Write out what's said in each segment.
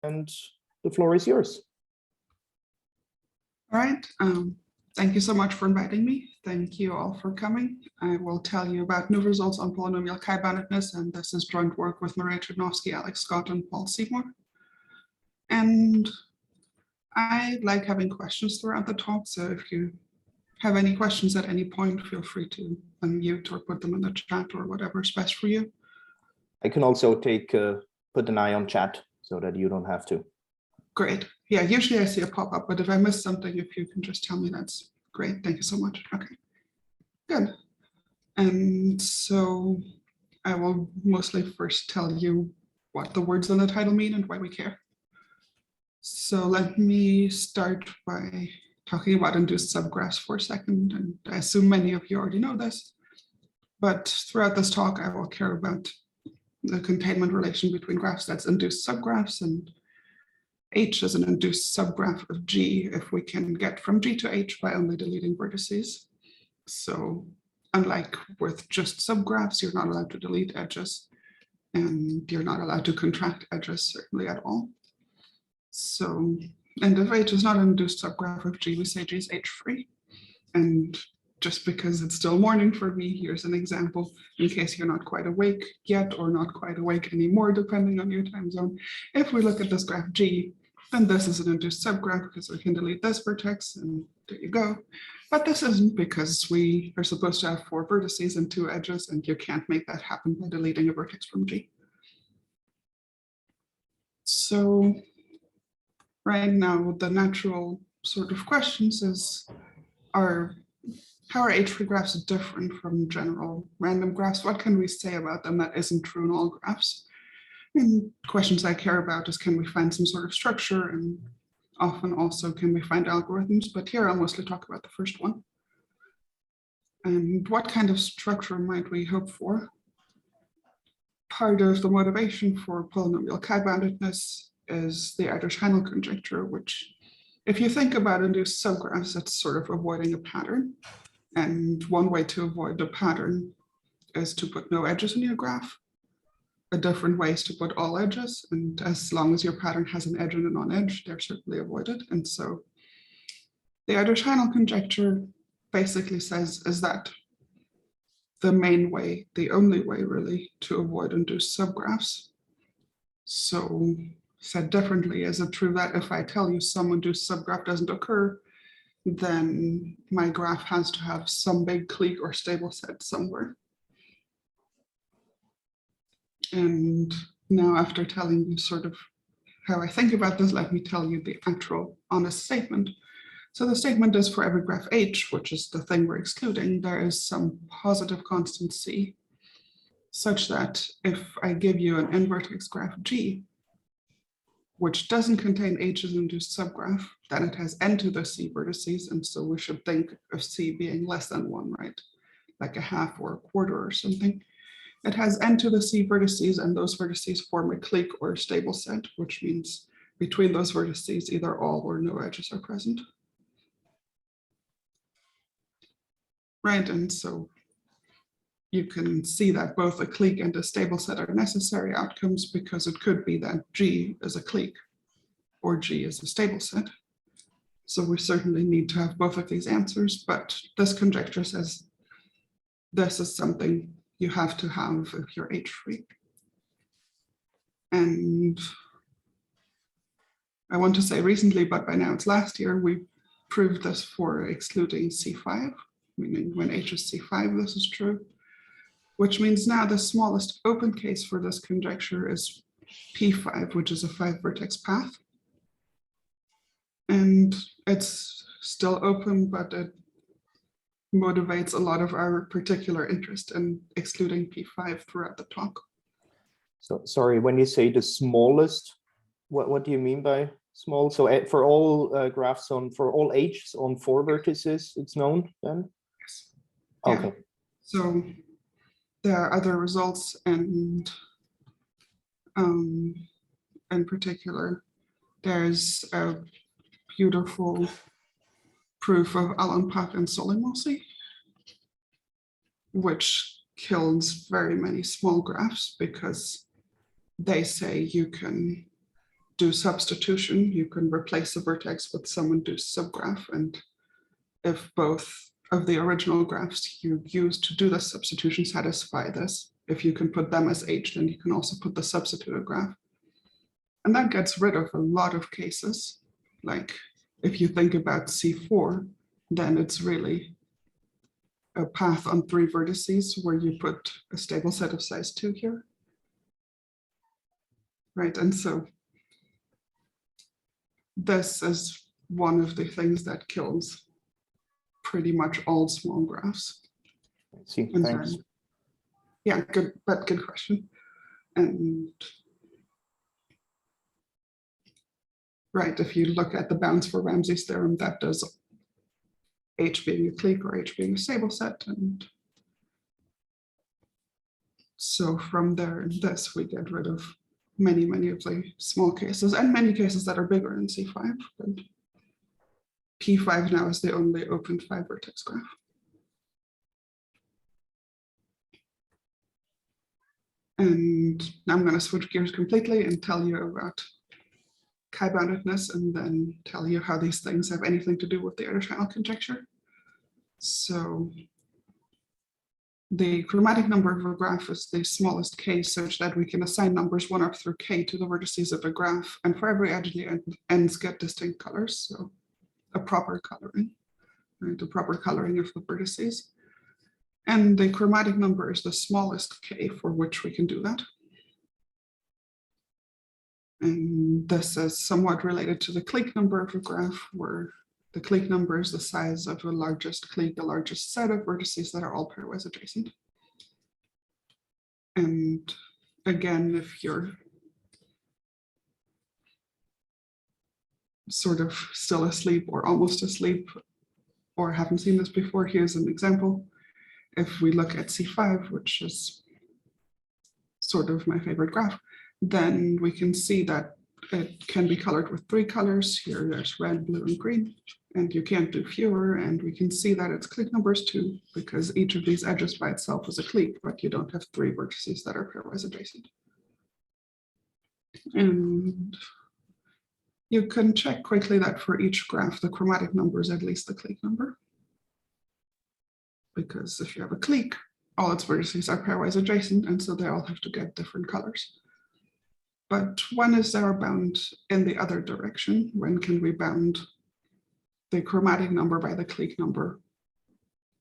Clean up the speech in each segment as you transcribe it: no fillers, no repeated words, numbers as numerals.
and the floor is yours. All right. Thank you so much for inviting me. Thank you all for coming. I will tell you about new results on polynomial chi-boundedness, and this is joint work with Maria Chudnovsky, Alex Scott, and Paul Seymour. And I like having questions throughout the talk, so if you have any questions at any point, feel free to unmute or put them in the chat or whatever is best for you. I can also put an eye on chat so that you don't have to. Great. Yeah, usually I see a pop-up, but if I miss something, if you can just tell me, that's great. Thank you so much. Okay, good. And so I will mostly first tell you what the words in the title mean and why we care. So let me start by talking about induced subgraphs for a second. And I assume many of you already know this, but throughout this talk, I will care about the containment relation between graphs that's induced subgraphs, and H is an induced subgraph of G if we can get from G to H by only deleting vertices. So unlike with just subgraphs, you're not allowed to delete edges, and you're not allowed to contract edges, certainly at all. So, and if H is not an induced subgraph of G, we say G is H-free. And just because it's still morning for me, here's an example in case you're not quite awake yet or not quite awake anymore, depending on your time zone. If we look at this graph G, then this is an induced subgraph because we can delete this vertex, and there you go. But this isn't, because we are supposed to have 4 vertices and 2 edges, and you can't make that happen by deleting a vertex from G. So right now, the natural sort of questions is, how are H-free graphs different from general random graphs? What can we say about them that isn't true in all graphs? And questions I care about is, can we find some sort of structure? And often also, can we find algorithms? But here I'll mostly talk about the first one. And what kind of structure might we hope for? Part of the motivation for polynomial chi-boundedness is the Erdős-Heinel conjecture, which, if you think about induced subgraphs, it's sort of avoiding a pattern. And one way to avoid the pattern is to put no edges in your graph. A different way is to put all edges. And as long as your pattern has an edge and a non-edge, they're certainly avoided. And so the Erdős-Heinel conjecture basically says is that the main way, the only way really, to avoid induced subgraphs. So said differently, is it true that if I tell you some induced subgraph doesn't occur, then my graph has to have some big clique or stable set somewhere? And now, after telling you sort of how I think about this, let me tell you the actual honest statement. So the statement is, for every graph H, which is the thing we're excluding, there is some positive constant C, such that if I give you an n-vertex graph G, which doesn't contain H as an induced subgraph, then it has n to the C vertices, and so we should think of C being less than 1, right? Like a half or a quarter or something. It has n to the C vertices, and those vertices form a clique or a stable set, which means between those vertices, either all or no edges are present. Right, and so you can see that both a clique and a stable set are necessary outcomes, because it could be that G is a clique or G is a stable set. So we certainly need to have both of these answers, but this conjecture says this is something you have to have if you're H-free. And I want to say recently, but by now it's last year, we proved this for excluding C5, meaning when H is C5, this is true, which means now the smallest open case for this conjecture is P5, which is a 5-vertex path. And it's still open, but it motivates a lot of our particular interest in excluding P5 throughout the talk. So sorry, when you say the smallest, what do you mean by small? So for all graphs for all H's on 4 vertices, it's known then? Yes. Okay. Yeah. So there are other results, and in particular, there's a beautiful proof of Alan Pak and Solimossi, which kills very many small graphs, because they say you can do substitution, you can replace a vertex with some induced subgraph. And if both of the original graphs you use to do the substitution satisfy this, if you can put them as H, then you can also put the substituted graph. And that gets rid of a lot of cases. Like if you think about C4, then it's really a path on 3 vertices where you put a stable set of size 2 here. Right, and so this is one of the things that kills pretty much all small graphs. See, And thanks. then, yeah, good question. And right, if you look at the bounds for Ramsey's theorem, that does H being a clique or H being a stable set. And so from there, in this, we get rid of many of the small cases and many cases that are bigger in C5. But P5 now is the only open 5 vertex graph. And now I'm going to switch gears completely and tell you about chi-boundedness and then tell you how these things have anything to do with the other channel conjecture. So the chromatic number of a graph is the smallest k such that we can assign numbers 1 up through k to the vertices of a graph, and for every edge the ends get distinct colors. So a proper coloring, right? A proper coloring of the vertices. And the chromatic number is the smallest k for which we can do that. And this is somewhat related to the clique number of a graph, where the clique number is the size of the largest clique, the largest set of vertices that are all pairwise adjacent. And again, if you're sort of still asleep or almost asleep or haven't seen this before, here's an example. If we look at C5, which is sort of my favorite graph, then we can see that it can be colored with 3 colors. Here there's red, blue, and green, and you can't do fewer. And we can see that it's clique numbers 2 because each of these edges by itself is a clique, but you don't have 3 vertices that are pairwise adjacent. And you can check quickly that for each graph, the chromatic number is at least the clique number. Because if you have a clique, all its vertices are pairwise adjacent, and so they all have to get different colors. But when is there a bound in the other direction? When can we bound the chromatic number by the clique number?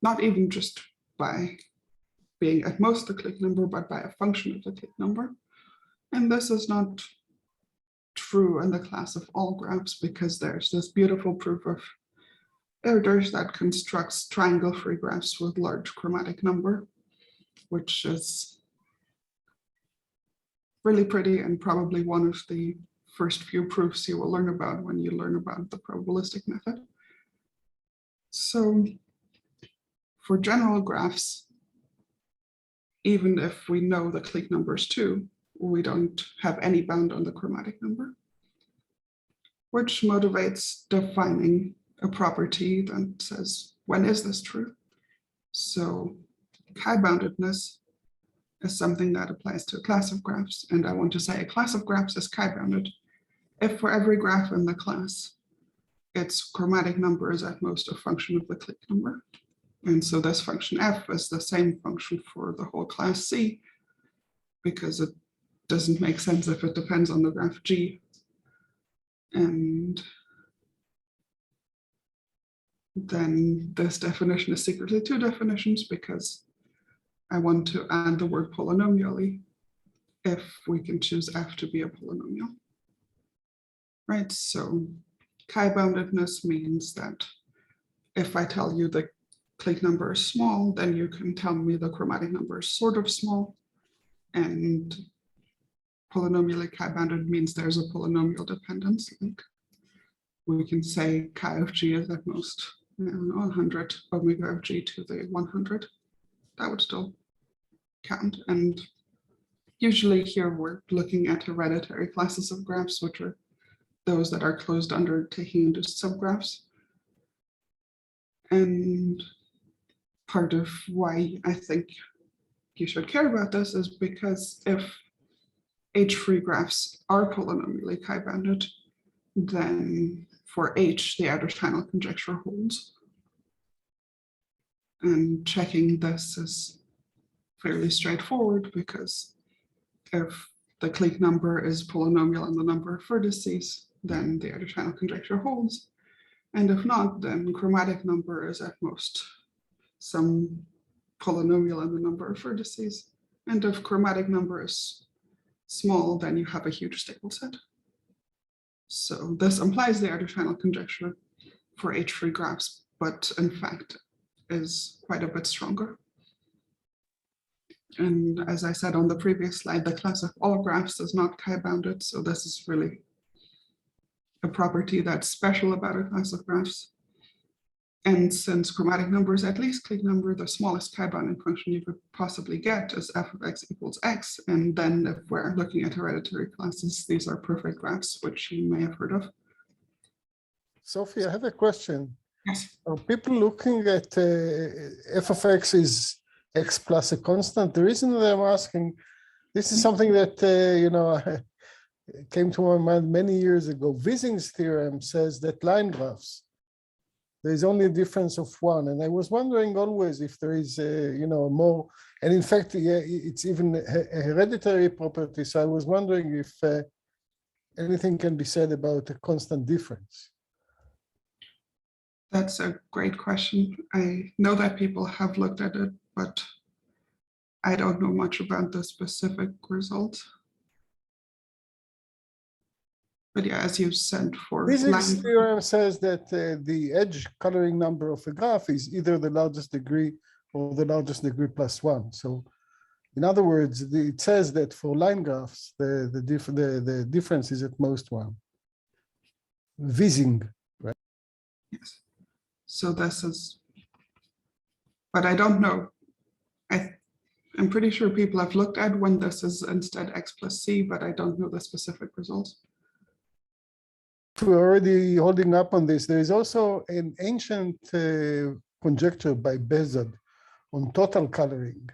Not even just by being at most the clique number, but by a function of the clique number. And this is not true in the class of all graphs, because there's this beautiful proof of Erdős that constructs triangle-free graphs with large chromatic number, which is really pretty and probably one of the first few proofs you will learn about when you learn about the probabilistic method. So for general graphs, even if we know the clique numbers too, we don't have any bound on the chromatic number, which motivates defining a property that says, when is this true? So chi-boundedness is something that applies to a class of graphs. And I want to say a class of graphs is chi-bounded if for every graph in the class, its chromatic number is at most a function of the clique number. And so this function f is the same function for the whole class C, because it doesn't make sense if it depends on the graph G. And then this definition is secretly 2 definitions, because I want to add the word polynomially if we can choose f to be a polynomial. Right, so chi-boundedness means that if I tell you the clique number is small, then you can tell me the chromatic number is sort of small. And polynomially chi-bounded means there's a polynomial dependence. Like we can say chi of g is at most 100 omega of g to the 100. That would still count. And usually here we're looking at hereditary classes of graphs, which are those that are closed under taking induced subgraphs. And part of why I think you should care about this is because if H-free graphs are polynomially chi-bounded, then for H, the outer-channel conjecture holds. And checking this is fairly straightforward because if the clique number is polynomial in the number of vertices, then the outer-channel conjecture holds. And if not, then chromatic number is at most some polynomial in the number of vertices. And if chromatic number is small, then you have a huge stable set. So this implies the outer-channel conjecture for H-free graphs, but in fact is quite a bit stronger. And as I said on the previous slide, the class of all graphs is not chi-bounded, so this is really a property that's special about a class of graphs. And since chromatic number is at least clique number, the smallest chi-bounding function you could possibly get is f of x equals x. And then if we're looking at hereditary classes, these are perfect graphs, which you may have heard of. Sophie, I have a question. Yes. Are people looking at f of x is x plus a constant? The reason that I'm asking, this is something that, came to my mind many years ago. Wissing's theorem says that line graphs, there is only a difference of one. And I was wondering always if there is, more, and in fact, it's even a hereditary property. So I was wondering if anything can be said about a constant difference. That's a great question. I know that people have looked at it, but I don't know much about the specific result. But yeah, as you said, for Wissing's line, theorem says that the edge coloring number of a graph is either the largest degree or the largest degree plus one. So in other words, it says that for line graphs, the difference is at most one. Wissing, right? yes. So this is, but I don't know. I'm pretty sure people have looked at when this is instead x plus c, but I don't know the specific results. We're already holding up on this. There is also an ancient conjecture by Bezod on total coloring,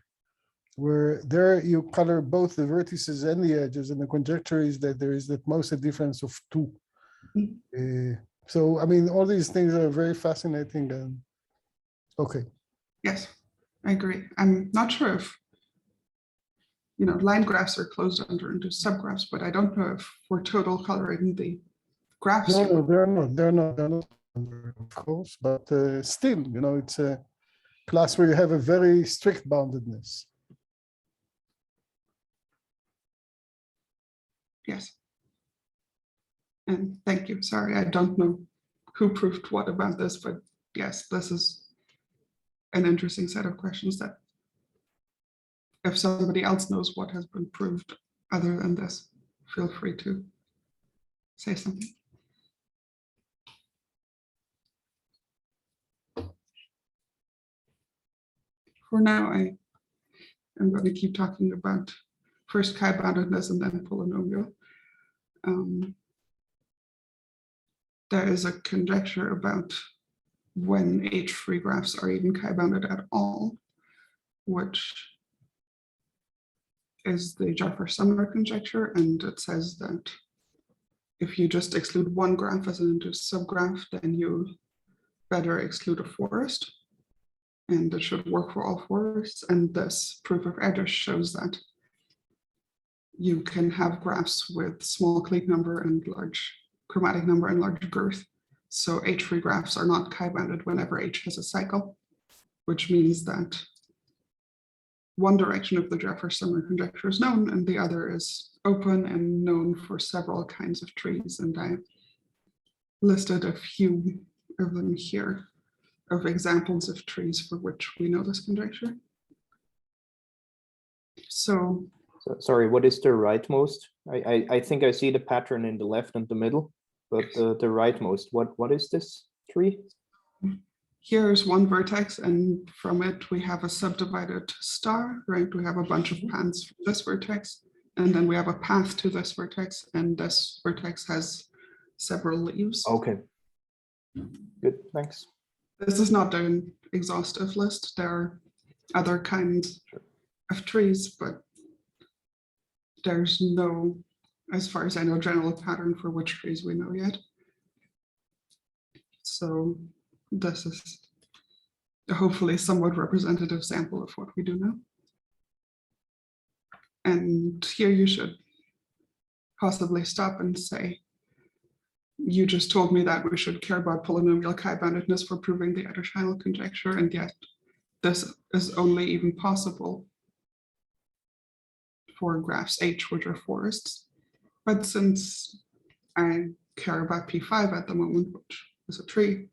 where there you color both the vertices and the edges, and the conjecture is that there is at most a difference of 2. So, I mean, all these things are very fascinating. And okay. Yes, I agree. I'm not sure if, line graphs are closed under into subgraphs, but I don't know if for total coloring the graphs. No, they're not, of course, but still, it's a class where you have a very strict boundedness. Yes. And thank you. Sorry, I don't know who proved what about this, but yes, this is an interesting set of questions that if somebody else knows what has been proved other than this, feel free to say something. For now, I am going to keep talking about first chi-boundedness and then polynomial. There is a conjecture about when H-free graphs are even chi-bounded at all, which is the Jeffers-Sumner conjecture, and it says that if you just exclude one graph as an induced subgraph, then you better exclude a forest, and it should work for all forests. And this proof of Edges shows that you can have graphs with small clique number and large chromatic number and large girth. So H-free graphs are not chi-bounded whenever H has a cycle, which means that one direction of the Jeffers-Sumner conjecture is known and the other is open and known for several kinds of trees. And I listed a few of them here of examples of trees for which we know this conjecture. So sorry, what is the rightmost? I think I see the pattern in the left and the middle, but the rightmost, what is this tree? Here's one vertex, and from it we have a subdivided star, right? We have a bunch of paths from this vertex, and then we have a path to this vertex, and this vertex has several leaves. Okay, good, thanks. This is not an exhaustive list. There are other kinds of trees, but there's no, as far as I know, general pattern for which trees we know yet. So this is a hopefully somewhat representative sample of what we do know. And here you should possibly stop and say, you just told me that we should care about polynomial chi-boundedness for proving the outer channel conjecture, and yet this is only even possible for graphs H, which are forests. But since I care about P5 at the moment, which is a tree,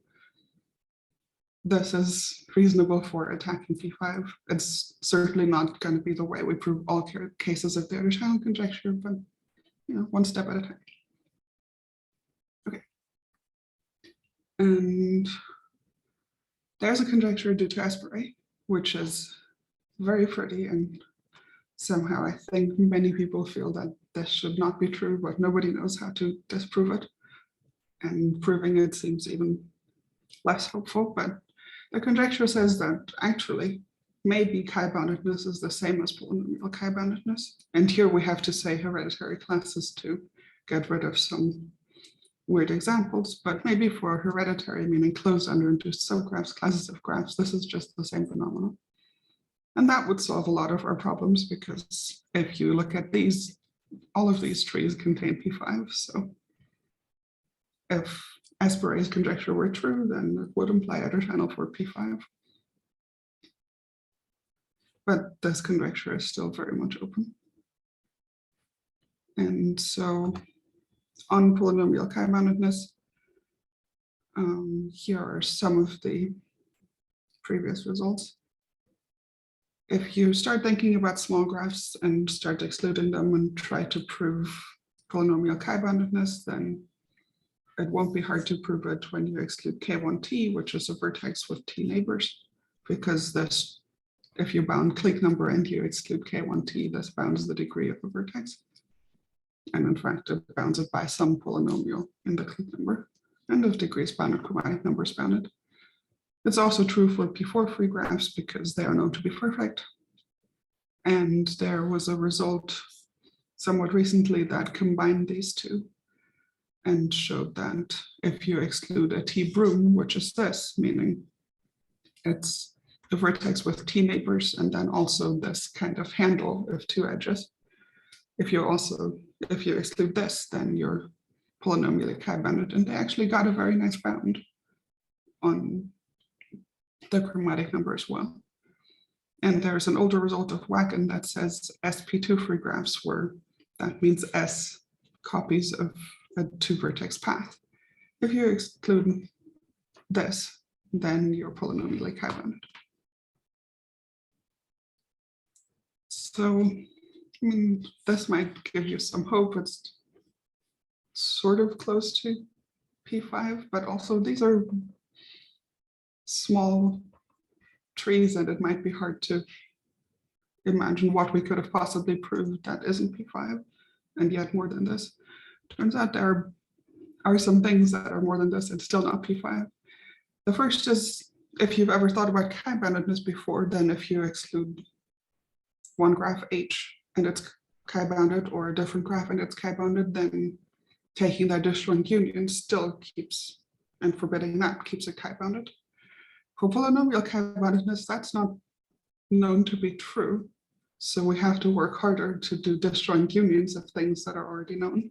this is reasonable for attacking P5. It's certainly not going to be the way we prove all cases of the outer channel conjecture, but one step at a time. Okay. And there's a conjecture due to Esperet, which is very pretty, and somehow I think many people feel that this should not be true, but nobody knows how to disprove it. And proving it seems even less hopeful, but the conjecture says that actually maybe chi-boundedness is the same as polynomial chi-boundedness. And here we have to say hereditary classes to get rid of some weird examples, but maybe for hereditary, meaning closed under induced subgraphs, classes of graphs, this is just the same phenomenon. And that would solve a lot of our problems, because if you look at these, all of these trees contain P5. So if Esperet's conjecture were true, then it would imply outer channel for P5. But this conjecture is still very much open. And so on polynomial chi-boundedness, here are some of the previous results. If you start thinking about small graphs and start excluding them and try to prove polynomial chi-boundedness, then it won't be hard to prove it when you exclude K1T, which is a vertex with T neighbors, because this, if you bound clique number and you exclude K1T, this bounds the degree of a vertex. And in fact, it bounds it by some polynomial in the clique number. And if degree is bounded, chromatic number is bounded. It's also true for P4 free graphs because they are known to be perfect. And there was a result somewhat recently that combined these two and showed that if you exclude a T broom, which is this, meaning it's the vertex with T neighbors and then also this kind of handle of two edges. If you exclude this, then you're polynomially chi-bounded, and they actually got a very nice bound on the chromatic number as well. And there's an older result of Wacken that says SP2 free graphs were, that means S copies of a two vertex path. If you exclude this, then you're polynomially chi-bounded. So, I mean, this might give you some hope. It's sort of close to P5, but also these are small trees, and it might be hard to imagine what we could have possibly proved that isn't P5, and yet more than this. Turns out there are some things that are more than this and still not P5. The first is, if you've ever thought about chi-boundedness before, then if you exclude one graph H and it's chi-bounded, or a different graph and it's chi-bounded, then taking that disjoint union still keeps, and forbidding that keeps it chi-bounded. For polynomial chi-boundedness, that's not known to be true. So we have to work harder to do disjoint unions of things that are already known.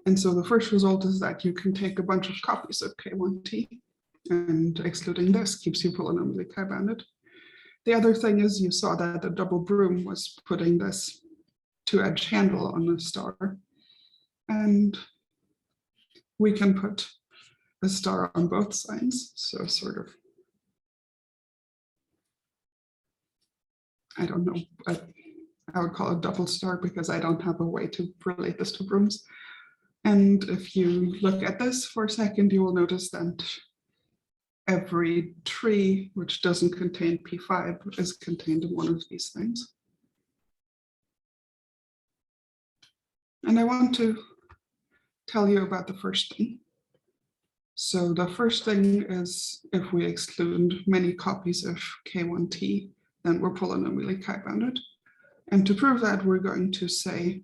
And so the first result is that you can take a bunch of copies of K1T, and excluding this keeps you polynomially chi-bounded. The other thing is you saw that the double broom was putting this two-edged handle on the star. And we can put a star on both sides. So sort of, I don't know, I would call it double star because I don't have a way to relate this to brooms. And if you look at this for a second, you will notice that every tree which doesn't contain P5 is contained in one of these things. And I want to tell you about the first thing. So the first thing is, if we exclude many copies of K1T, then we're polynomially chi-bounded. And to prove that, we're going to say,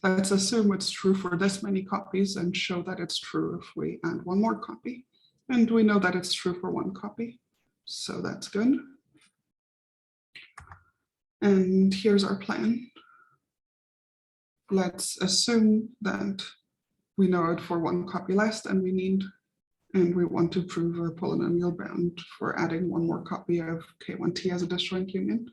let's assume it's true for this many copies and show that it's true if we add one more copy. And we know that it's true for one copy, so that's good. And here's our plan. Let's assume that we know it for one copy less than we need, and we want to prove a polynomial bound for adding one more copy of K1T as a disjoint union,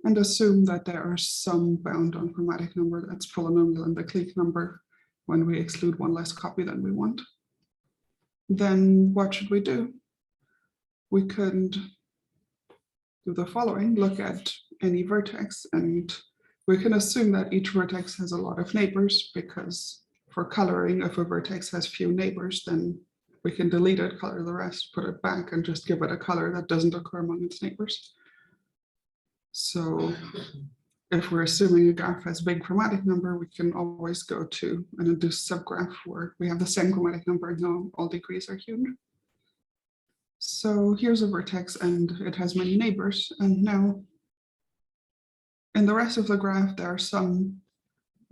and assume that there are some bound on chromatic number that's polynomial in the clique number when we exclude one less copy than we want. Then what should we do? We could do the following: look at any vertex, and we can assume that each vertex has a lot of neighbors, because for coloring, if a vertex has few neighbors, then we can delete it, color the rest, put it back, and just give it a color that doesn't occur among its neighbors. So if we're assuming a graph has big chromatic number, we can always go to an induced subgraph where we have the same chromatic number and now all degrees are huge. So here's a vertex and it has many neighbors. And now in the rest of the graph, there are some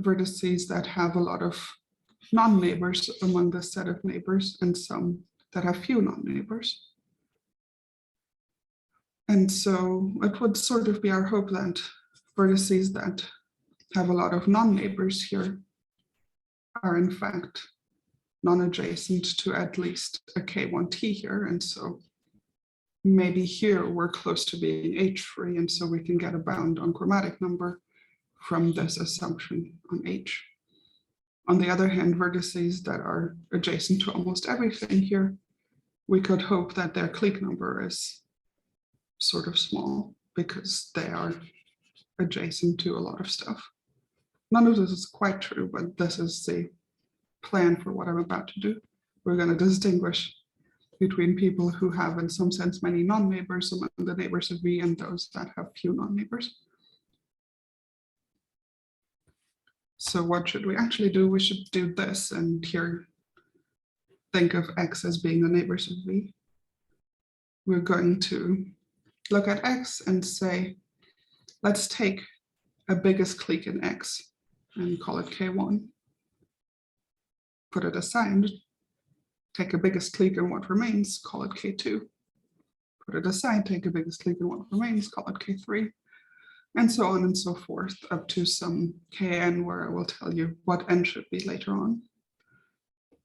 vertices that have a lot of non-neighbors among this set of neighbors and some that have few non-neighbors. And so it would sort of be our hope that vertices that have a lot of non-neighbors here are in fact non-adjacent to at least a K1T here. And so maybe here we're close to being H-free, and so we can get a bound on chromatic number from this assumption on H. On the other hand, vertices that are adjacent to almost everything here, we could hope that their clique number is sort of small because they are adjacent to a lot of stuff. None of this is quite true, but this is the plan for what I'm about to do. We're going to distinguish between people who have, in some sense, many non-neighbors among the neighbors of V and those that have few non-neighbors. So what should we actually do? We should do this, and here think of X as being the neighbors of V. We're going to look at X and say, let's take a biggest clique in X and call it K1. Put it aside, take a biggest clique in what remains, call it K2. Put it aside, take a biggest clique in what remains, call it K3, and so on and so forth, up to some Kn where I will tell you what n should be later on.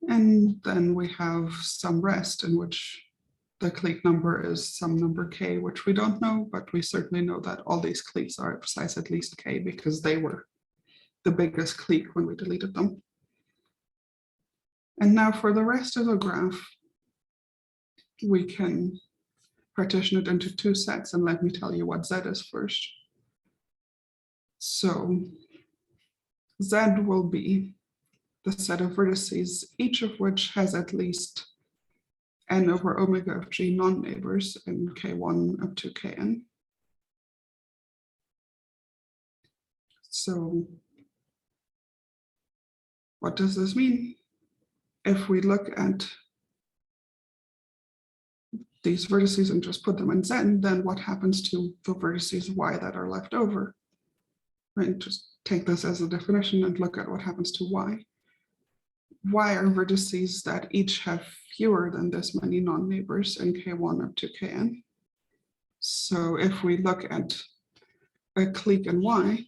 And then we have some rest in which the clique number is some number k, which we don't know, but we certainly know that all these cliques are of size at least k because they were the biggest clique when we deleted them. And now for the rest of the graph, we can partition it into two sets, and let me tell you what Z is first. So Z will be the set of vertices, each of which has at least n over omega of G non-neighbors in K1 up to Kn. So what does this mean? If we look at these vertices and just put them in Z, then what happens to the vertices Y that are left over? Right, just take this as a definition and look at what happens to Y. Y are vertices that each have fewer than this many non-neighbors in K1 up to Kn. So if we look at a clique in Y,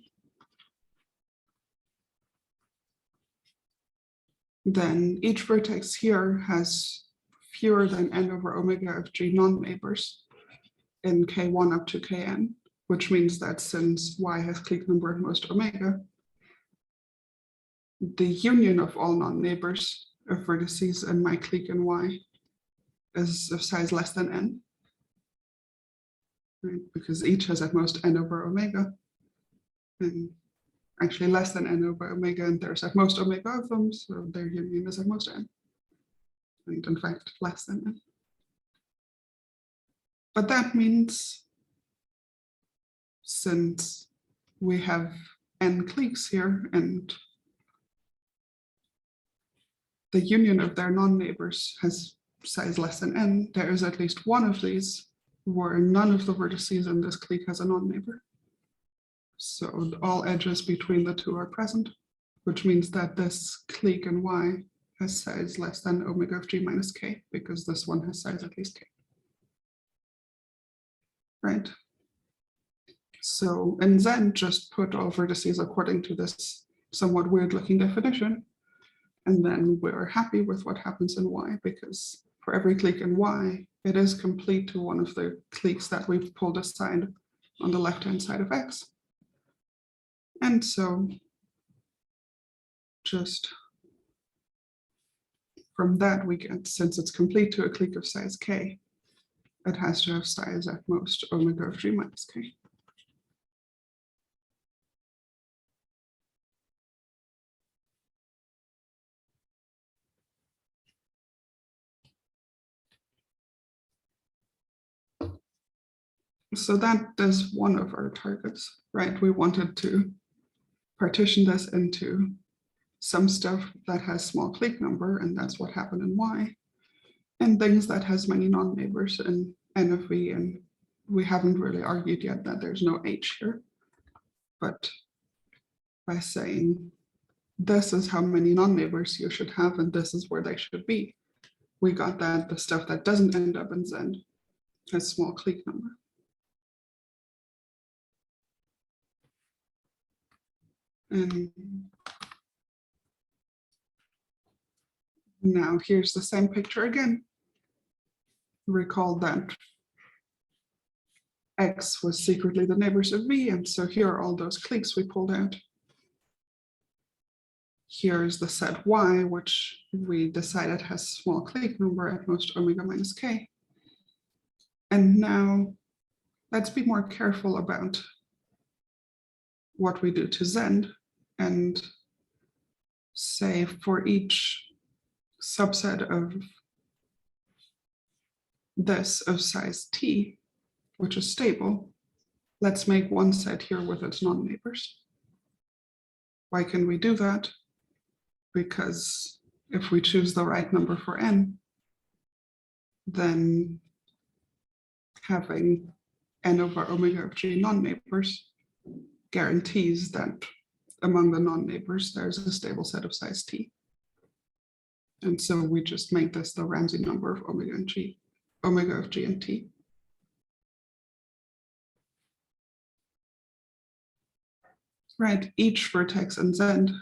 then each vertex here has fewer than n over omega of G non-neighbors in K1 up to Kn, which means that since Y has clique number at most omega, the union of all non-neighbors of vertices in my clique in Y is of size less than n, right? Because each has at most n over omega, and actually less than n over omega, and there's at most omega of them, so their union is at most n, and in fact less than n. But that means since we have n cliques here and the union of their non-neighbors has size less than n, there is at least one of these where none of the vertices in this clique has a non-neighbor. So all edges between the two are present, which means that this clique in Y has size less than omega of g minus k, because this one has size at least k. Right? So, and then just put all vertices according to this somewhat weird looking definition. And then we're happy with what happens in Y, because for every clique in Y, it is complete to one of the cliques that we've pulled aside on the left-hand side of X. And so just from that, we get, since it's complete to a clique of size k, it has to have size at most omega of g minus k. So that is one of our targets, right? We wanted to partition this into some stuff that has small clique number, and that's what happened in Y, and things that has many non-neighbors in N of V, and we haven't really argued yet that there's no H here. But by saying this is how many non-neighbors you should have, and this is where they should be, we got that the stuff that doesn't end up in Z has small clique number. And now here's the same picture again. Recall that X was secretly the neighbors of V, and so here are all those cliques we pulled out. Here's the set Y, which we decided has small clique number at most omega minus k. And now let's be more careful about what we do to Z, and say for each subset of this of size t, which is stable, let's make one set here with its non-neighbors. Why can we do that? Because if we choose the right number for n, then having n over omega of g non-neighbors guarantees that among the non-neighbors, there's a stable set of size t. And so we just make this the Ramsey number of omega and g, omega of g and t. Right, each vertex in Z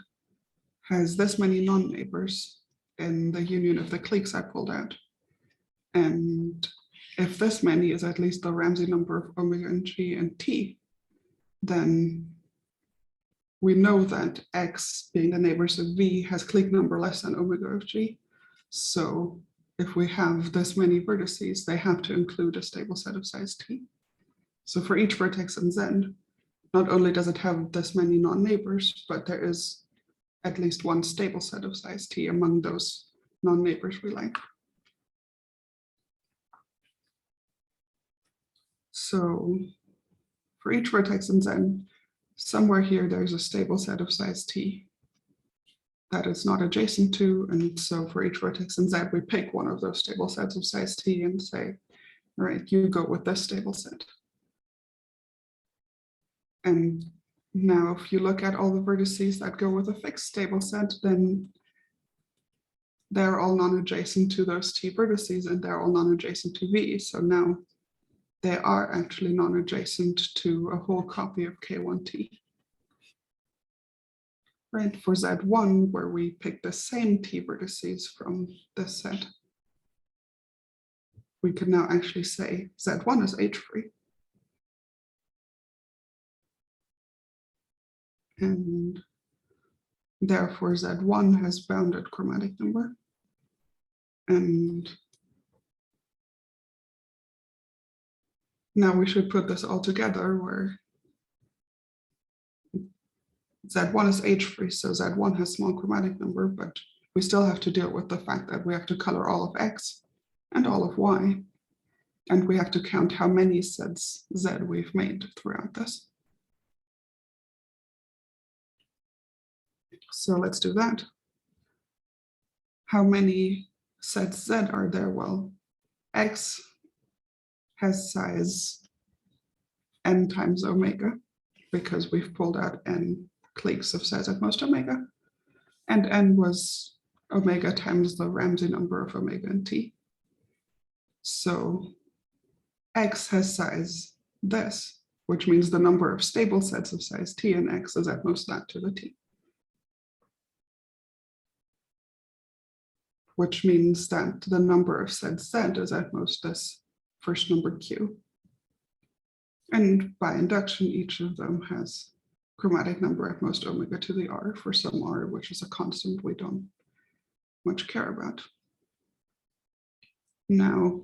has this many non-neighbors in the union of the cliques I pulled out. And if this many is at least the Ramsey number of omega and g and t, then we know that X, being the neighbors of V, has clique number less than omega of g. So if we have this many vertices, they have to include a stable set of size t. So for each vertex in Z, not only does it have this many non-neighbors, but there is at least one stable set of size t among those non-neighbors we like. So for each vertex in Z, somewhere here there's a stable set of size t that is not adjacent to, and so for each vertex in Z, we pick one of those stable sets of size t and say, all right, you go with this stable set. And now if you look at all the vertices that go with a fixed stable set, then they're all non-adjacent to those t vertices, and they're all non-adjacent to V. So now they are actually non-adjacent to a whole copy of K1T. Right, for Z1, where we pick the same T vertices from this set, we could now actually say Z1 is H-free. And therefore Z1 has bounded chromatic number. And now we should put this all together where Z1 is H-free, so Z1 has small chromatic number, but we still have to deal with the fact that we have to color all of X and all of Y, and we have to count how many sets Z we've made throughout this. So let's do that. How many sets Z are there? Well, X has size n times omega, because we've pulled out n cliques of size at most omega, and n was omega times the Ramsey number of omega and t. So x has size this, which means the number of stable sets of size t in x is at most that to the t. Which means that the number of sets z is at most this first number q. And by induction, each of them has chromatic number at most omega to the r for some r, which is a constant we don't much care about. Now,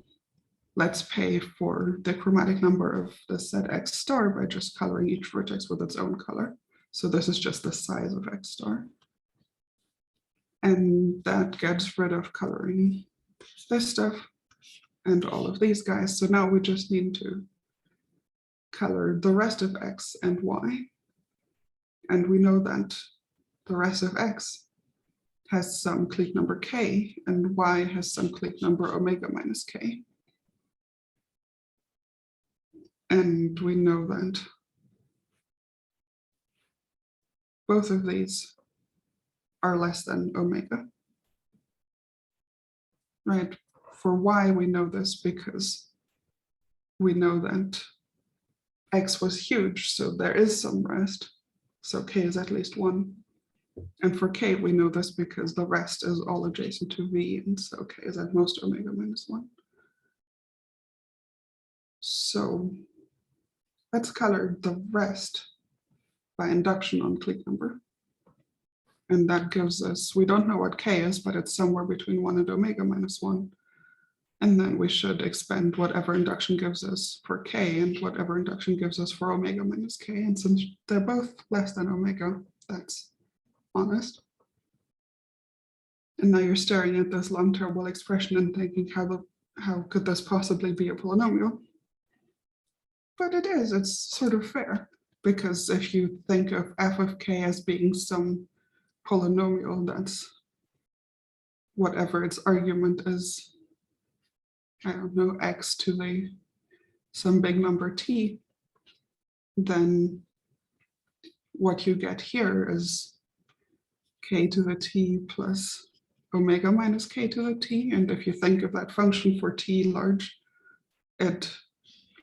let's pay for the chromatic number of the set x star by just coloring each vertex with its own color. So this is just the size of x star. And that gets rid of coloring this stuff and all of these guys. So now we just need to color the rest of x and y. And we know that the rest of x has some clique number k, and y has some clique number omega minus k. And we know that both of these are less than omega. Right? For y, we know this because we know that x was huge, so there is some rest. So k is at least 1. And for k, we know this because the rest is all adjacent to v, and so k is at most omega minus 1. So let's color the rest by induction on clique number. And that gives us, we don't know what k is, but it's somewhere between 1 and omega minus 1. And then we should expend whatever induction gives us for k and whatever induction gives us for omega minus k. And since they're both less than omega, that's honest. And now you're staring at this long terrible expression and thinking, how could this possibly be a polynomial? But it is, it's sort of fair, because if you think of f of k as being some polynomial that's whatever its argument is, I don't know, x to the some big number t, then what you get here is k to the t plus omega minus k to the t. And if you think of that function for t large, it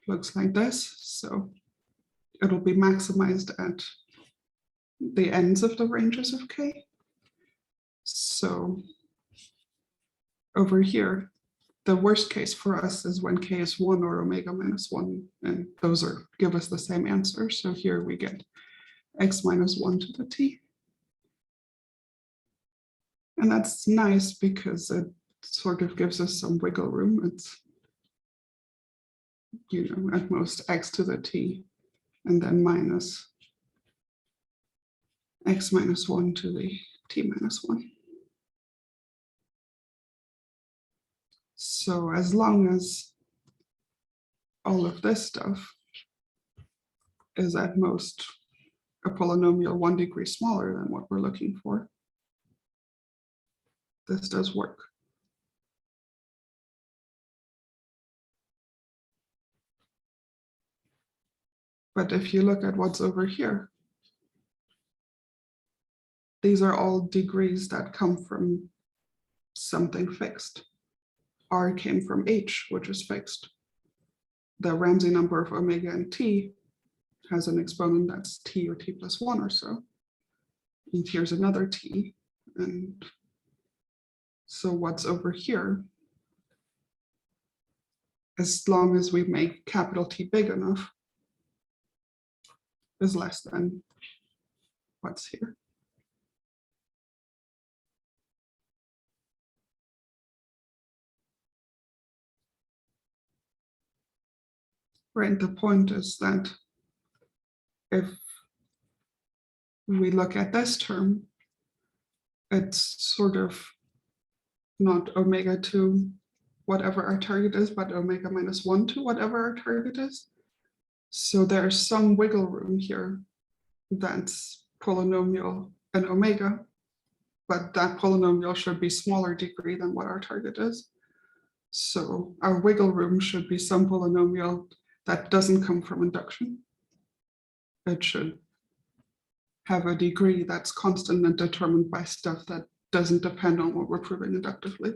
looks like this. So it'll be maximized at the ends of the ranges of k. So over here, the worst case for us is when k is 1 or omega minus 1, and those give us the same answer. So here we get x minus 1 to the t. And that's nice because it sort of gives us some wiggle room. It's, you know, at most x to the t, and then minus x minus 1 to the t minus 1. So as long as all of this stuff is at most a polynomial 1 degree smaller than what we're looking for, this does work. But if you look at what's over here, these are all degrees that come from something fixed. R came from H, which is fixed. The Ramsey number of omega and t has an exponent that's t or t plus 1 or so. And here's another t. And so what's over here, as long as we make capital T big enough, is less than what's here. Right, the point is that if we look at this term, it's sort of not omega to whatever our target is, but omega minus 1 to whatever our target is. So there's some wiggle room here that's polynomial and omega, but that polynomial should be smaller degree than what our target is. So our wiggle room should be some polynomial that doesn't come from induction. It should have a degree that's constant and determined by stuff that doesn't depend on what we're proving inductively.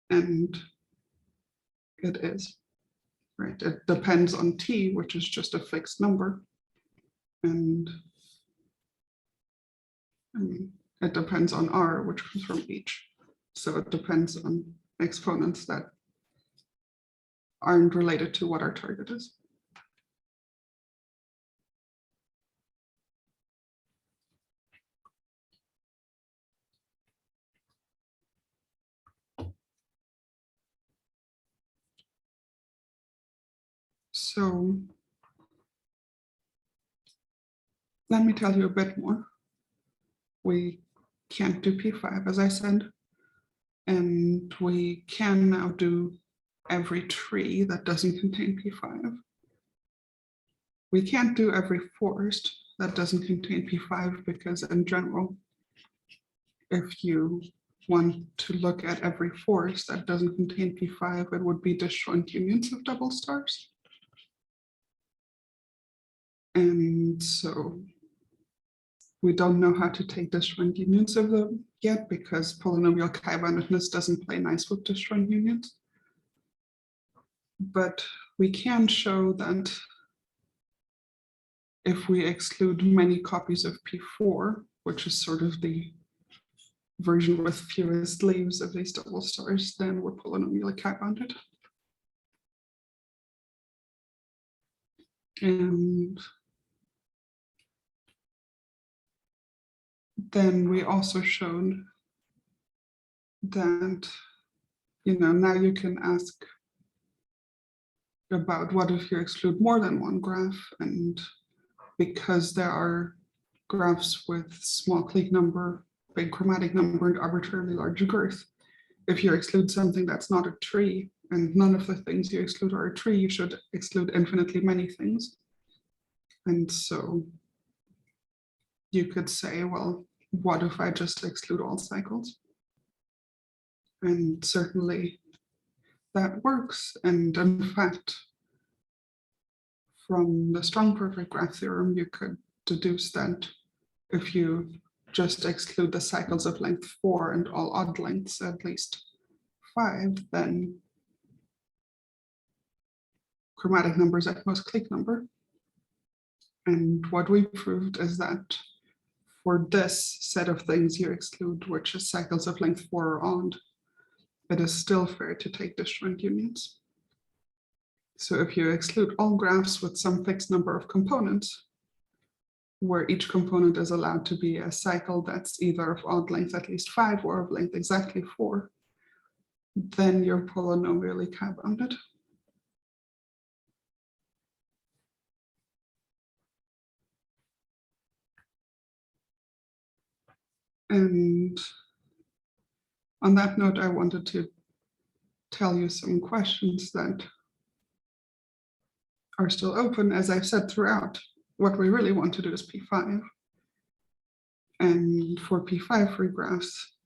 And it is, right? It depends on t, which is just a fixed number. And I mean, it depends on r, which comes from h. So it depends on exponents that aren't related to what our target is. So let me tell you a bit more. We can't do P5, as I said, and we can now do every tree that doesn't contain P5. We can't do every forest that doesn't contain P5 because in general, if you want to look at every forest that doesn't contain P5, it would be disjoint unions of double stars. And so we don't know how to take disjoint unions of them yet because polynomial chi-boundedness doesn't play nice with disjoint unions. But we can show that if we exclude many copies of P4, which is sort of the version with fewest leaves of these double stars, then we're polynomially chi-bounded. And then we also showed that, now you can ask about what if you exclude more than one graph, and because there are graphs with small clique number, big chromatic number, and arbitrarily large girth, if you exclude something that's not a tree, and none of the things you exclude are a tree, you should exclude infinitely many things. And so you could say, well, what if I just exclude all cycles? And certainly that works. And in fact, from the strong perfect graph theorem, you could deduce that if you just exclude the cycles of length 4 and all odd lengths at least 5, then chromatic number is at most clique number. And what we proved is that for this set of things you exclude, which is cycles of length 4 or odd, it is still fair to take disjoint unions. So if you exclude all graphs with some fixed number of components, where each component is allowed to be a cycle that's either of odd length at least 5 or of length exactly 4, then you're polynomially chi-bounded. And on that note, I wanted to tell you some questions that are still open. As I've said throughout, what we really want to do is P5. And for P5 free graphs,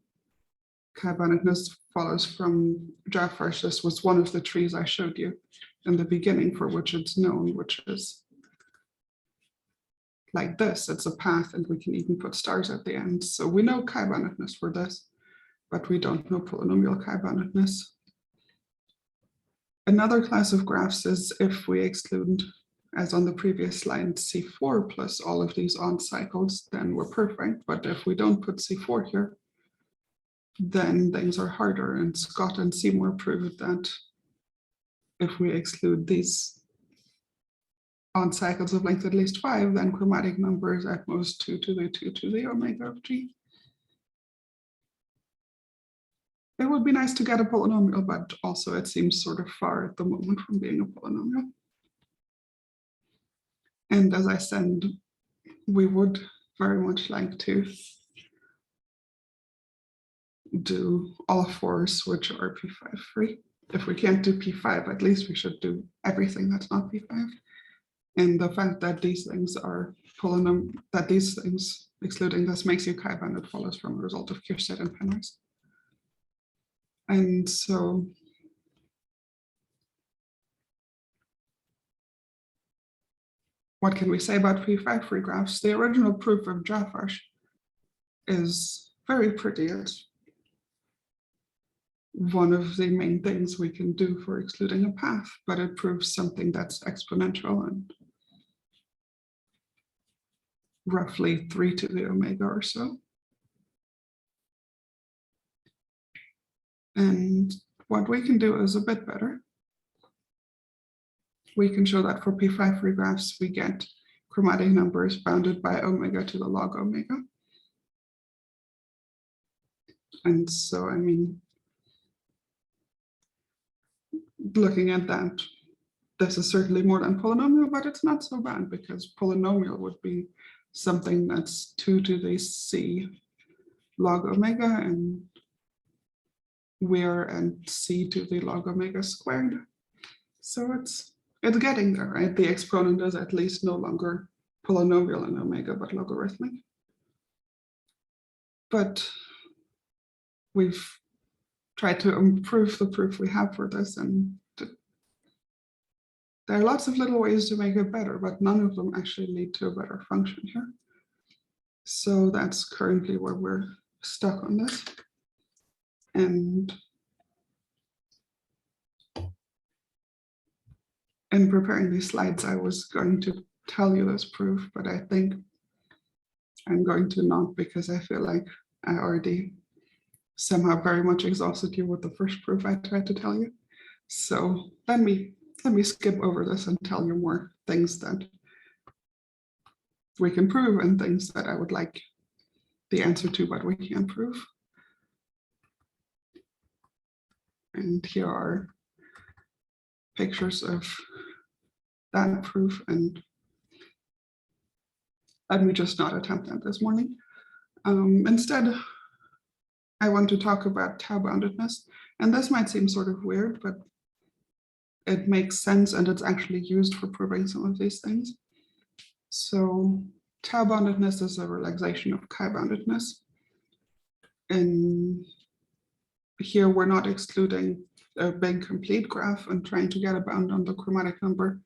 chi-boundedness follows from Jaffar's. This was one of the trees I showed you in the beginning for which it's known, which is like this. It's a path, and we can even put stars at the end. So we know chi-boundedness for this, but we don't know polynomial chi-boundedness. Another class of graphs is if we exclude, as on the previous slide, C4 plus all of these odd cycles, then we're perfect. But if we don't put C4 here, then things are harder. And Scott and Seymour proved that if we exclude these odd cycles of length at least 5, then chromatic number is at most 2 to the 2 to the omega of g. It would be nice to get a polynomial, but also it seems sort of far at the moment from being a polynomial. And as I said, we would very much like to do all fours which are P5 free. If we can't do P5, at least we should do everything that's not P5. And the fact that these things are polynomial, that these things, excluding this, makes you chi-bounded follows from a result of Kierstead and pairwise. And so what can we say about P5 free graphs? The original proof of Jaffar's is very pretty. It's one of the main things we can do for excluding a path, but it proves something that's exponential and roughly 3 to the omega or so. And what we can do is a bit better. We can show that for P5 free graphs, we get chromatic numbers bounded by omega to the log omega. And so, I mean, looking at that, this is certainly more than polynomial, but it's not so bad because polynomial would be something that's 2 to the c log omega, and we're and c to the log omega squared. So it's getting there, right? The exponent is at least no longer polynomial in omega, but logarithmic. But we've tried to improve the proof we have for this, and there are lots of little ways to make it better, but none of them actually lead to a better function here. So that's currently where we're stuck on this. And in preparing these slides, I was going to tell you this proof, but I think I'm going to not, because I feel like I already somehow very much exhausted you with the first proof I tried to tell you. So let me skip over this and tell you more things that we can prove and things that I would like the answer to, but we can't prove. And here are pictures of that proof, and let me just not attempt that this morning. Instead, I want to talk about tau-boundedness, and this might seem sort of weird, but it makes sense, and it's actually used for proving some of these things. So tau-boundedness is a relaxation of chi-boundedness. And here we're not excluding a big complete graph and trying to get a bound on the chromatic number,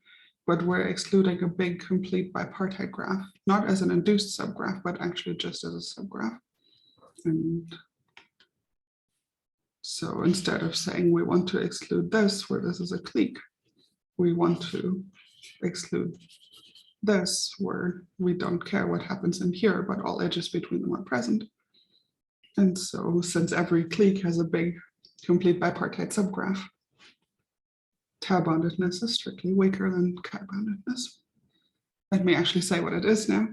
but we're excluding a big complete bipartite graph, not as an induced subgraph, but actually just as a subgraph. And so instead of saying we want to exclude this, where this is a clique, we want to exclude this, where we don't care what happens in here, but all edges between them are present. And so since every clique has a big complete bipartite subgraph, tau-boundedness is strictly weaker than chi-boundedness. Let me actually say what it is now.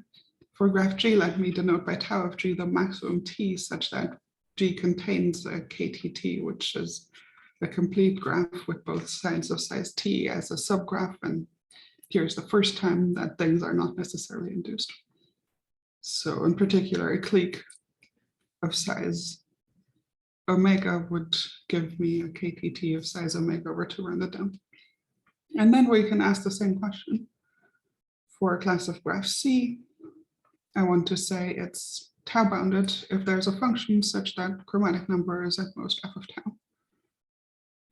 For graph G, let me denote by tau of G the maximum T such that G contains a KTT, which is a complete graph with both sides of size T as a subgraph. And here's the first time that things are not necessarily induced. So in particular, a clique of size omega would give me a KTT of size omega over 2 rounded down. And then we can ask the same question for a class of graph C. I want to say it's tau-bounded if there's a function such that chromatic number is at most f of tau.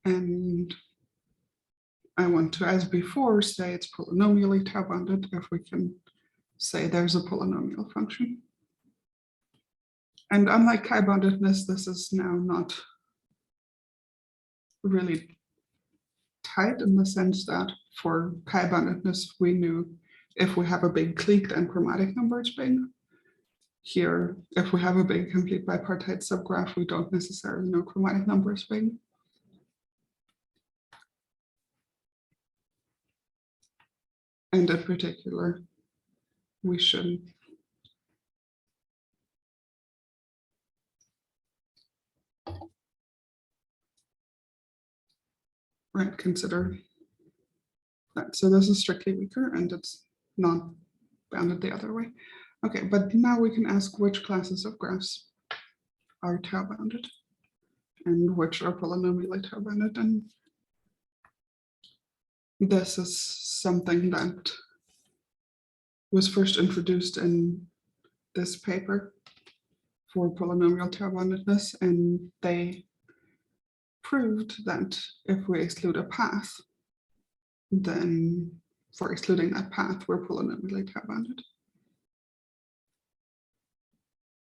And I want to, as before, say it's polynomially tau-bounded if we can say there's a polynomial function. And unlike chi-boundedness, this is now not really tight in the sense that for chi-boundedness, we knew if we have a big clique, then chromatic number is big. Here, if we have a big complete bipartite subgraph, we don't necessarily know chromatic number is big. And in particular, we should consider that. So this is strictly weaker and it's not bounded the other way. Okay, but now we can ask which classes of graphs are tau-bounded and which are polynomially tau-bounded. And this is something that was first introduced in this paper for polynomial tau-boundedness, and they proved that if we exclude a path, then for excluding that path, we're polynomially tau-bounded.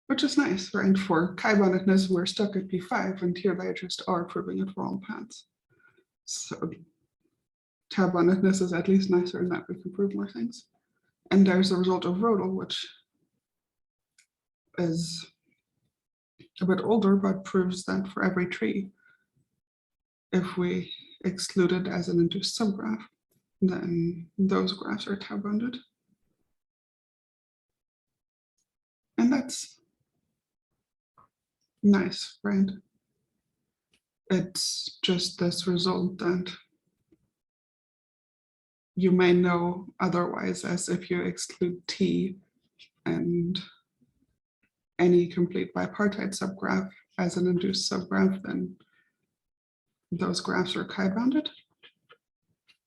Which is nice, right? For chi-boundedness, we're stuck at P5, and here they just are proving it for all paths. So tau-boundedness is at least nicer in that we can prove more things. And there's the result of Rodel, which is a bit older, but proves that for every tree, if we exclude it as an induced subgraph, then those graphs are tau-bounded. And that's nice, right? It's just this result that you may know otherwise, as if you exclude T and any complete bipartite subgraph as an induced subgraph, then those graphs are chi-bounded.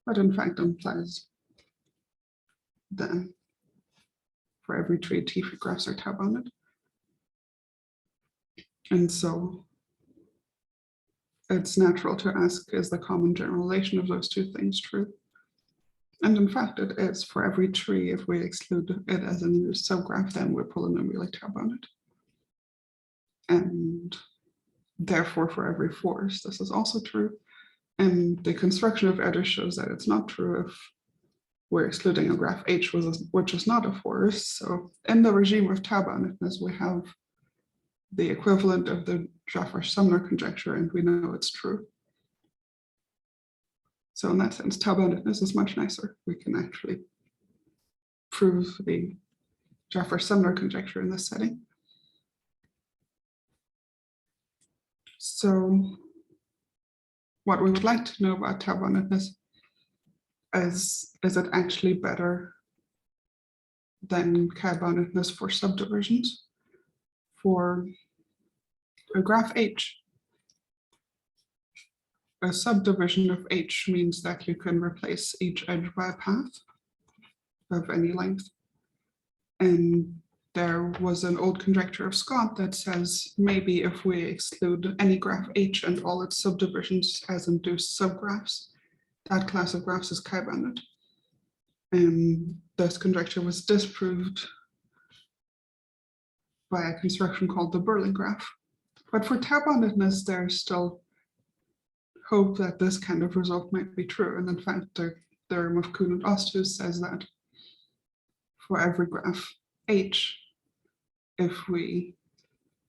But in fact implies that for every tree, T graphs are tau-bounded. And so it's natural to ask, is the common generalization of those two things true? And in fact, it is. For every tree, if we exclude it as an induced subgraph, then we're polynomially tau-bounded. And therefore, for every forest, this is also true. And the construction of Eder shows that it's not true if we're excluding a graph H, which is not a forest. So in the regime of tau-boundedness, we have the equivalent of the Jaffer-Sumner conjecture, and we know it's true. So in that sense, tau-boundedness is much nicer. We can actually prove the Jaffer-Sumner conjecture in this setting. So what we would like to know about tau-boundedness is it actually better than chi-boundedness for subdivisions? For a graph H, a subdivision of H means that you can replace each edge by a path of any length. And there was an old conjecture of Scott that says maybe if we exclude any graph H and all its subdivisions as induced subgraphs, that class of graphs is chi-bounded. And this conjecture was disproved by a construction called the Berling graph. But for tau-boundedness, there's still hope that this kind of result might be true. And in fact, the theorem of Kuhn and Osthus says that for every graph H, if we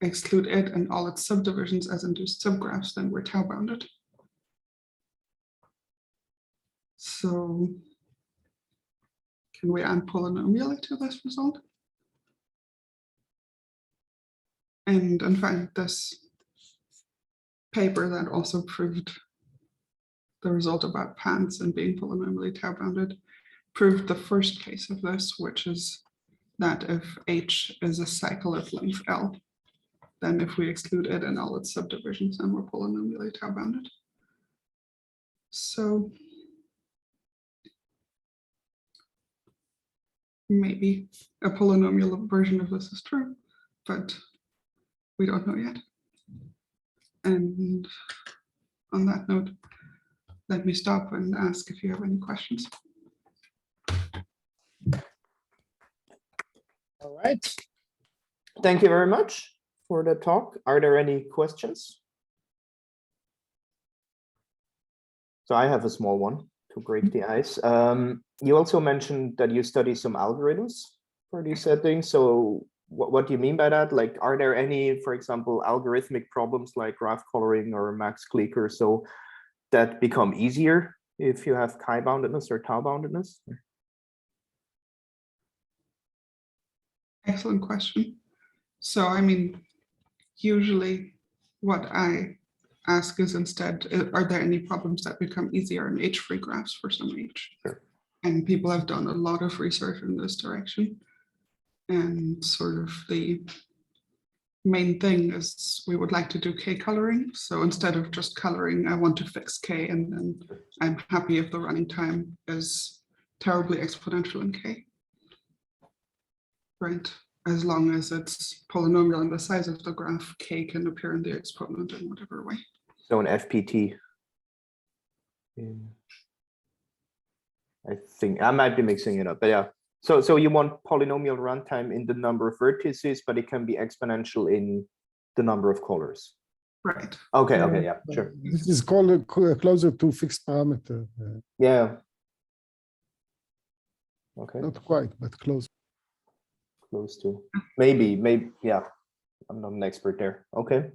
exclude it and all its subdivisions as induced subgraphs, then we're tau-bounded. So can we add polynomially to this result? And in fact, this paper that also proved the result about paths and being polynomially tau-bounded proved the first case of this, which is that if H is a cycle of length L, then if we exclude it and all its subdivisions, then we're polynomially tau-bounded. So maybe a polynomial version of this is true, but we don't know yet. And on that note, let me stop and ask if you have any questions. All right. Thank you very much for the talk. Are there any questions? So I have a small one to break the ice. You also mentioned that you study some algorithms for these settings. So what do you mean by that? Like, are there any, for example, algorithmic problems like graph coloring or max clique or so that become easier if you have chi-boundedness or tau-boundedness? Excellent question. So, I mean, usually what I ask is instead, are there any problems that become easier in H-free graphs for some H? Sure. And people have done a lot of research in this direction. And sort of the main thing is we would like to do K coloring. So instead of just coloring, I want to fix K, and then I'm happy if the running time is terribly exponential in K. Right? As long as it's polynomial in the size of the graph, K can appear in the exponent in whatever way. So an FPT. I think I might be mixing it up, but yeah. So you want polynomial runtime in the number of vertices, but it can be exponential in the number of colors. Right. Okay, okay, yeah, sure. This is called closer to fixed parameter. Yeah. Okay, Not quite, but close. close to. Maybe, yeah. I'm not an expert there. Okay.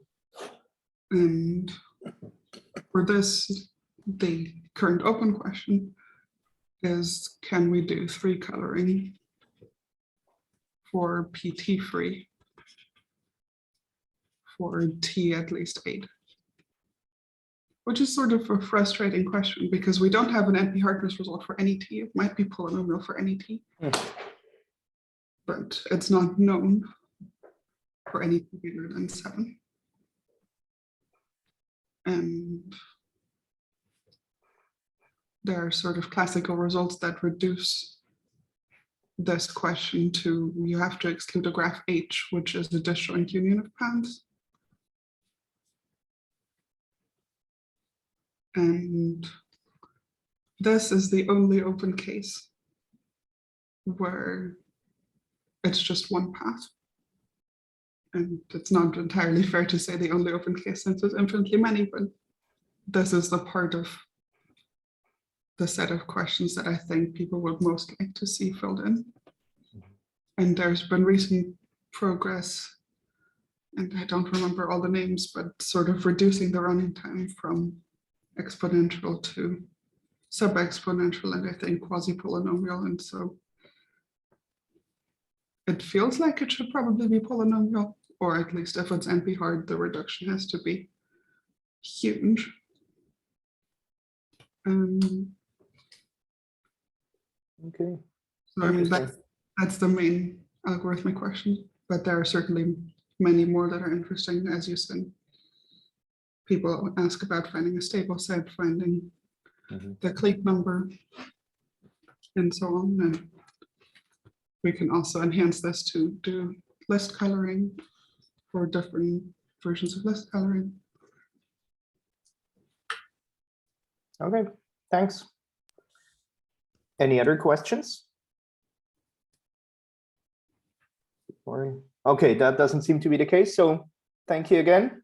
And for this, the current open question is, can we do 3 coloring for PT free for T at least 8? Which is sort of a frustrating question because we don't have an NP-hardness result for any T. It might be polynomial for any T, but it's not known for any T bigger than 7. And there are sort of classical results that reduce this question to, you have to exclude a graph H, which is a disjoint union of paths. And this is the only open case where it's just one path. And it's not entirely fair to say the only open case since there's infinitely many, but this is the part of the set of questions that I think people would most like to see filled in. And there's been recent progress, and I don't remember all the names, but sort of reducing the running time from exponential to sub-exponential, and I think quasi-polynomial. And so it feels like it should probably be polynomial, or at least if it's NP hard, the reduction has to be huge. Okay. So I mean, that's the main algorithmic question, but there are certainly many more that are interesting, as you said. People ask about finding a stable set, finding the clique number, and so on. And we can also enhance this to do list coloring for different versions of list coloring. Okay, thanks. Any other questions? Okay, that doesn't seem to be the case. So thank you again.